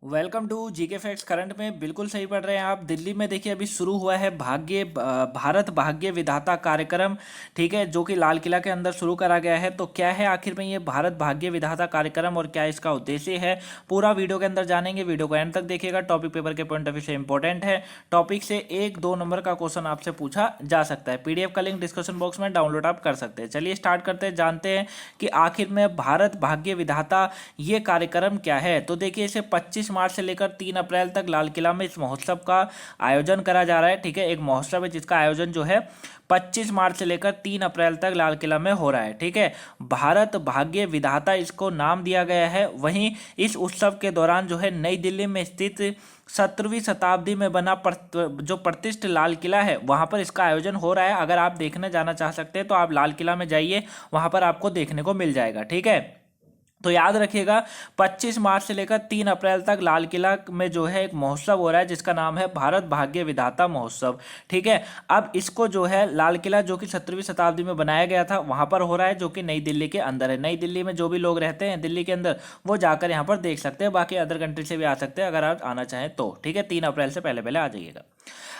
Welcome to GK facts. Current में बिल्कुल सही पढ़ रहे हैं आप। दिल्ली में देखिए अभी शुरू हुआ है भारत भाग्य विधाता कार्यक्रम। ठीक है, जो कि लाल किला के अंदर शुरू करा गया है। तो क्या है आखिर में ये भारत भाग्य विधाता कार्यक्रम और क्या इसका उद्देश्य है, पूरा वीडियो के अंदर जानेंगे। वीडियो को एंड तक देखिएगा। टॉपिक पेपर के पॉइंट ऑफ व्यू से इंपॉर्टेंट है। टॉपिक से 1-2 नंबर का क्वेश्चन आपसे पूछा जा सकता है। पीडीएफ का लिंक डिस्क्रिप्शन बॉक्स में डाउनलोड आप कर सकते हैं। चलिए स्टार्ट करते हैं, जानते हैं कि आखिर में भारत भाग्य विधाता ये कार्यक्रम क्या है। तो देखिए इसे 25 मार्च से लेकर 3 अप्रैल तक लाल किला में इस महोत्सव का आयोजन करा जा रहा है। ठीक है, एक महोत्सव है जिसका आयोजन जो है 25 मार्च से लेकर 3 अप्रैल तक लाल किला में हो रहा है। ठीक है, भारत भाग्य विधाता इसको नाम दिया गया है। वहीं इस उत्सव के दौरान जो है नई दिल्ली में स्थित 17वीं शताब्दी में बना जो प्रतिष्ठित लाल किला है वहां पर इसका आयोजन हो रहा है। अगर आप देखने जाना चाह सकते हैं तो आप लाल किला में जाइए, वहां पर आपको देखने को मिल जाएगा। ठीक है, तो याद रखिएगा 25 मार्च से लेकर 3 अप्रैल तक लाल किला में जो है एक महोत्सव हो रहा है जिसका नाम है भारत भाग्य विधाता महोत्सव। ठीक है, अब इसको जो है लाल किला जो कि 17वीं शताब्दी में बनाया गया था वहां पर हो रहा है, जो कि नई दिल्ली के अंदर है। नई दिल्ली में जो भी लोग रहते हैं दिल्ली के अंदर वो जाकर यहाँ पर देख सकते हैं। बाकी अदर कंट्री से भी आ सकते हैं अगर आप आना चाहें तो। ठीक है, 3 अप्रैल से पहले पहले आ जाइएगा।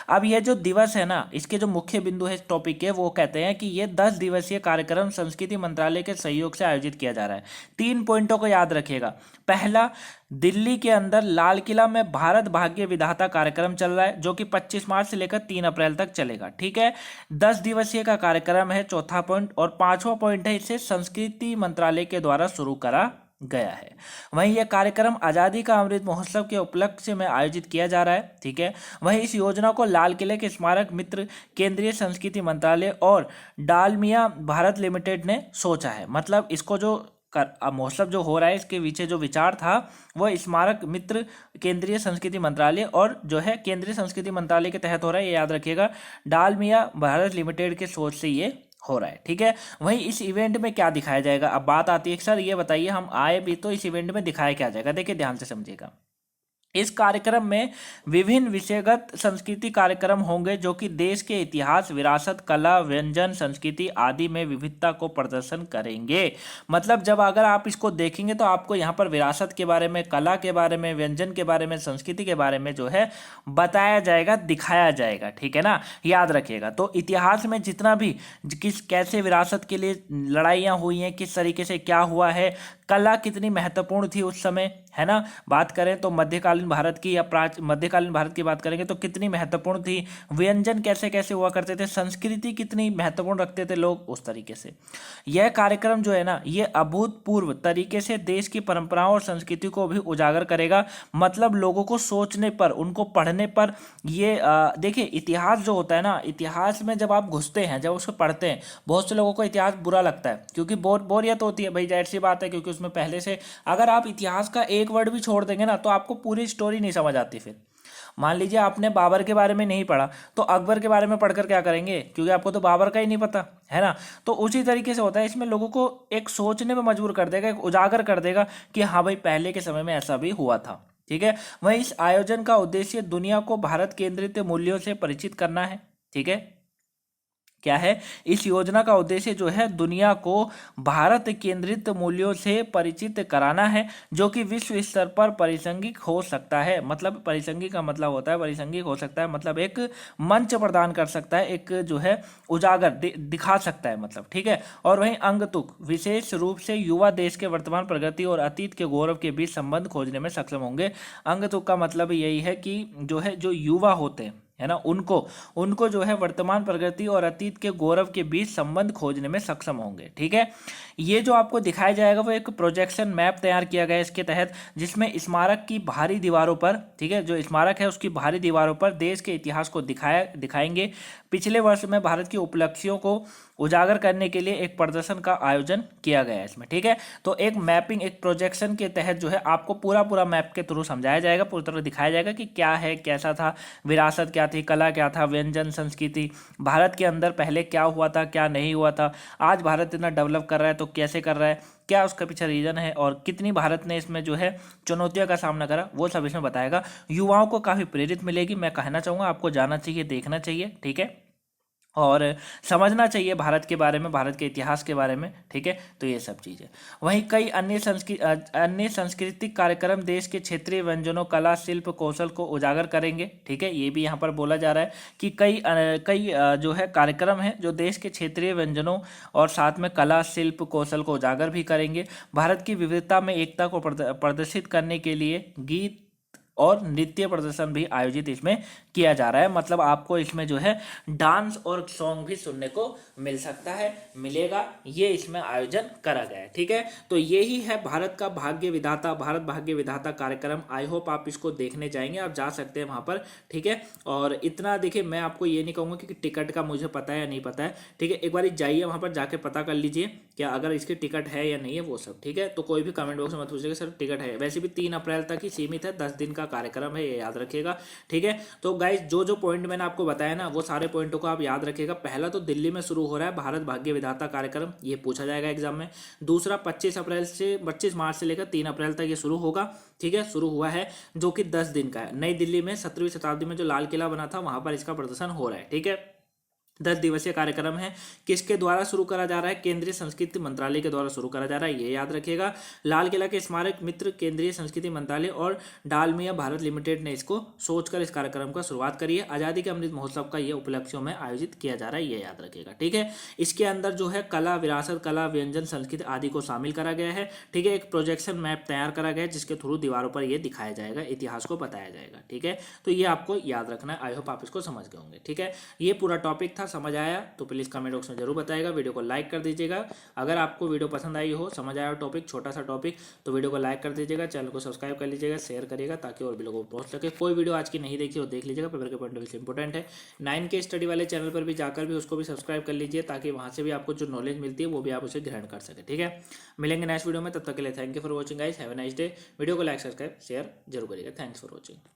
अब ये जो दिवस है ना, इसके जो मुख्य बिंदु है इस टॉपिक के, वो कहते हैं कि ये 10 दिवसीय कार्यक्रम संस्कृति मंत्रालय के सहयोग से आयोजित किया जा रहा है। 3 पॉइंटों को याद रखिएगा। पहला, दिल्ली के अंदर लाल किला में भारत भाग्य विधाता कार्यक्रम चल रहा है जो कि 25 मार्च से लेकर 3 अप्रैल तक चलेगा। ठीक है, 10 दिवसीय का कार्यक्रम है, चौथा पॉइंट। और पांचवा पॉइंट है, इसे संस्कृति मंत्रालय के द्वारा शुरू करा गया है। वहीं यह कार्यक्रम आजादी का अमृत महोत्सव के उपलक्ष्य में आयोजित किया जा रहा है। ठीक है, वहीं इस योजना को लाल किले के स्मारक मित्र, केंद्रीय संस्कृति मंत्रालय और डालमिया भारत लिमिटेड ने सोचा है। मतलब इसको जो महोत्सव जो हो रहा है इसके पीछे जो विचार था वह स्मारक मित्र, केंद्रीय संस्कृति मंत्रालय और जो है केंद्रीय संस्कृति मंत्रालय के तहत हो रहा है। ये याद रखिएगा, डालमिया भारत लिमिटेड के सोच से ये हो रहा है। ठीक है, वहीं इस इवेंट में क्या दिखाया जाएगा। अब बात आती है सर ये बताइए, हम आए भी तो इस इवेंट में दिखाया क्या जाएगा। देखिए ध्यान से समझिएगा। इस कार्यक्रम में विभिन्न विषयगत संस्कृति कार्यक्रम होंगे जो कि देश के इतिहास, विरासत, कला, व्यंजन, संस्कृति आदि में विविधता को प्रदर्शन करेंगे। मतलब जब अगर आप इसको देखेंगे तो आपको यहाँ पर विरासत के बारे में, कला के बारे में, व्यंजन के बारे में, संस्कृति के बारे में जो है बताया जाएगा, दिखाया जाएगा। ठीक है ना, याद रखिएगा। तो इतिहास में जितना भी किस कैसे विरासत के लिए लड़ाइयाँ हुई हैं, किस तरीके से क्या हुआ है, कला कितनी महत्वपूर्ण थी उस समय, है ना। बात करें तो मध्यकालीन भारत की या मध्यकालीन भारत की बात करेंगे तो कितनी महत्वपूर्ण थी, व्यंजन कैसे कैसे हुआ करते थे, संस्कृति कितनी महत्वपूर्ण रखते थे लोग, उस तरीके से यह कार्यक्रम जो है ना ये अभूतपूर्व तरीके से देश की परंपराओं और संस्कृति को भी उजागर करेगा। मतलब लोगों को सोचने पर, उनको पढ़ने पर ये देखिए इतिहास जो होता है ना, इतिहास में जब आप घुसते हैं, जब उसको पढ़ते हैं, बहुत से लोगों को इतिहास बुरा लगता है क्योंकि बोरियत होती है भाई, जाहिर सी बात है, क्योंकि उसमें पहले से अगर आप इतिहास का एक वर्ड भी छोड़ देंगे ना तो आपको पूरी स्टोरी नहीं समझ आती। फिर मान लीजिए आपने बाबर के बारे में नहीं पढ़ा तो अकबर के बारे में पढ़कर क्या करेंगे, क्योंकि आपको तो बाबर का ही नहीं पता, है ना। तो उसी तरीके से होता है, इसमें लोगों को एक सोचने में मजबूर कर देगा, एक उजागर कर देगा कि हाँ भाई पहले के समय में ऐसा भी हुआ था। ठीक है, वहीं इस आयोजन का उद्देश्य दुनिया को भारत केंद्रित मूल्यों से परिचित करना है। ठीक है, क्या है इस योजना का उद्देश्य जो है दुनिया को भारत केंद्रित मूल्यों से परिचित कराना है जो कि विश्व स्तर पर परिसंगिक हो सकता है। मतलब परिसंगिक का मतलब होता है, परिसंगिक हो सकता है मतलब एक मंच प्रदान कर सकता है, एक जो है उजागर दिखा सकता है मतलब। ठीक है, और वहीं अंगतुक विशेष रूप से युवा देश के वर्तमान प्रगति और अतीत के गौरव के बीच संबंध खोजने में सक्षम होंगे। अंगतुक का मतलब यही है कि जो है जो युवा होते हैं, है ना, उनको उनको जो है वर्तमान प्रगति और अतीत के गौरव के बीच संबंध खोजने में सक्षम होंगे। ठीक है, ये जो आपको दिखाया जाएगा वो एक प्रोजेक्शन मैप तैयार किया गया है इसके तहत, जिसमें स्मारक की बाहरी दीवारों पर, ठीक है, जो स्मारक है उसकी बाहरी दीवारों पर देश के इतिहास को दिखाएंगे। पिछले वर्ष में भारत की उपलब्धियों को उजागर करने के लिए एक प्रदर्शन का आयोजन किया गया है इसमें। ठीक है, तो एक मैपिंग, एक प्रोजेक्शन के तहत जो है आपको पूरा पूरा मैप के थ्रू समझाया जाएगा, पूरी तरह दिखाया जाएगा कि क्या है, कैसा था, विरासत क्या थी, कला क्या था, व्यंजन, संस्कृति, भारत के अंदर पहले क्या हुआ था, क्या नहीं हुआ था, आज भारत इतना डेवलप कर रहा है तो कैसे कर रहा है, क्या उसका पीछे रीजन है और कितनी भारत ने इसमें जो है चुनौतियों का सामना करा, वो सब इसमें बताएगा। युवाओं को काफ़ी प्रेरित मिलेगी, मैं कहना चाहूँगा आपको जाना चाहिए, देखना चाहिए। ठीक है, और समझना चाहिए भारत के बारे में, भारत के इतिहास के बारे में, ठीक है। तो ये सब चीज़ें, वहीं कई अन्य सांस्कृतिक कार्यक्रम देश के क्षेत्रीय व्यंजनों, कला, शिल्प, कौशल को उजागर करेंगे, ठीक है। ये भी यहाँ पर बोला जा रहा है कि कई जो है कार्यक्रम है जो देश के क्षेत्रीय व्यंजनों और साथ में कला, शिल्प, कौशल को उजागर भी करेंगे। भारत की विविधता में एकता को प्रदर्शित करने के लिए गीत और नृत्य प्रदर्शन भी आयोजित इसमें किया जा रहा है। मतलब आपको इसमें जो है डांस और सॉन्ग भी सुनने को मिल सकता है, मिलेगा, ये इसमें आयोजन करा गया है, ठीक है। तो यही है भारत का भाग्य विधाता, भारत भाग्य विधाता कार्यक्रम। आई होप आप इसको देखने जाएंगे, आप जा सकते हैं वहाँ पर, ठीक है। और इतना देखिए, मैं आपको ये नहीं कहूँगा कि टिकट का मुझे पता है या नहीं पता है, ठीक है। एक बार जाइए वहाँ पर, जाके पता कर लीजिए क्या अगर इसकी टिकट है या नहीं है, वो सब, ठीक है। तो कोई भी कमेंट बॉक्स में मत पूछिएगा सर टिकट है, वैसे भी 3 अप्रैल तक ही सीमित है, 10 दिन का कार्यक्रम है, ये याद रखिएगा, ठीक है। तो गाइज जो जो पॉइंट मैंने आपको बताया ना, वो सारे पॉइंटों को आप याद रखिएगा। पहला तो दिल्ली में शुरू हो रहा है भारत भाग्य विधाता कार्यक्रम, ये पूछा जाएगा एग्जाम में। दूसरा 25 मार्च से लेकर 3 अप्रैल तक ये शुरू होगा, ठीक है, शुरू हुआ है, जो कि 10 दिन का है। नई दिल्ली में 17वीं शताब्दी में जो लाल किला बना था वहां पर इसका प्रदर्शन हो रहा है, ठीक है। 10 दिवसीय कार्यक्रम है, किसके द्वारा शुरू करा जा रहा है? केंद्रीय संस्कृति मंत्रालय के द्वारा शुरू करा जा रहा है, ये याद रखिएगा। लाल किला के स्मारक मित्र केंद्रीय संस्कृति मंत्रालय और डालमिया भारत लिमिटेड ने इसको सोचकर इस कार्यक्रम का शुरुआत करी है। आज़ादी के अमृत महोत्सव का ये उपलक्ष्यों में आयोजित किया जा रहा है, ये याद रखिएगा, ठीक है। इसके अंदर जो है कला, विरासत, कला, व्यंजन, संस्कृति आदि को शामिल करा गया है, ठीक है। एक प्रोजेक्शन मैप तैयार करा गया है जिसके थ्रू दीवारों पर ये दिखाया जाएगा, इतिहास को बताया जाएगा, ठीक है। तो ये आपको याद रखना है। आई होप आप इसको समझ गए होंगे, ठीक है। ये पूरा टॉपिक था, समझ आया तो प्लीज़ कमेंट बॉक्स में जरूर बताइएगा। वीडियो को लाइक कर दीजिएगा अगर आपको वीडियो पसंद आई हो, समझ आया हो टॉपिक, छोटा सा टॉपिक, तो वीडियो को लाइक कर दीजिएगा, चैनल को सब्सक्राइब कर लीजिएगा, शेयर करिएगा ताकि और भी लोगों को पहुंच सके। कोई वीडियो आज की नहीं देखी हो देख लीजिएगा, पेपर के पॉइंट ऑफ व्यू से इंपॉर्टेंट है। 9 के स्टडी वाले चैनल पर भी जाकर भी उसको भी सब्सक्राइब कर लीजिए ताकि वहाँ से भी आपको जो नॉलेज मिलती है वो भी आप उसे ग्रहण कर सके, ठीक है। मिलेंगे नेक्स्ट वीडियो में, तब तक के लिए thank you for watching guys, have a nice day. Video को लाइक, सब्सक्राइब, शेयर जरूर करिएगा। Thanks for watching.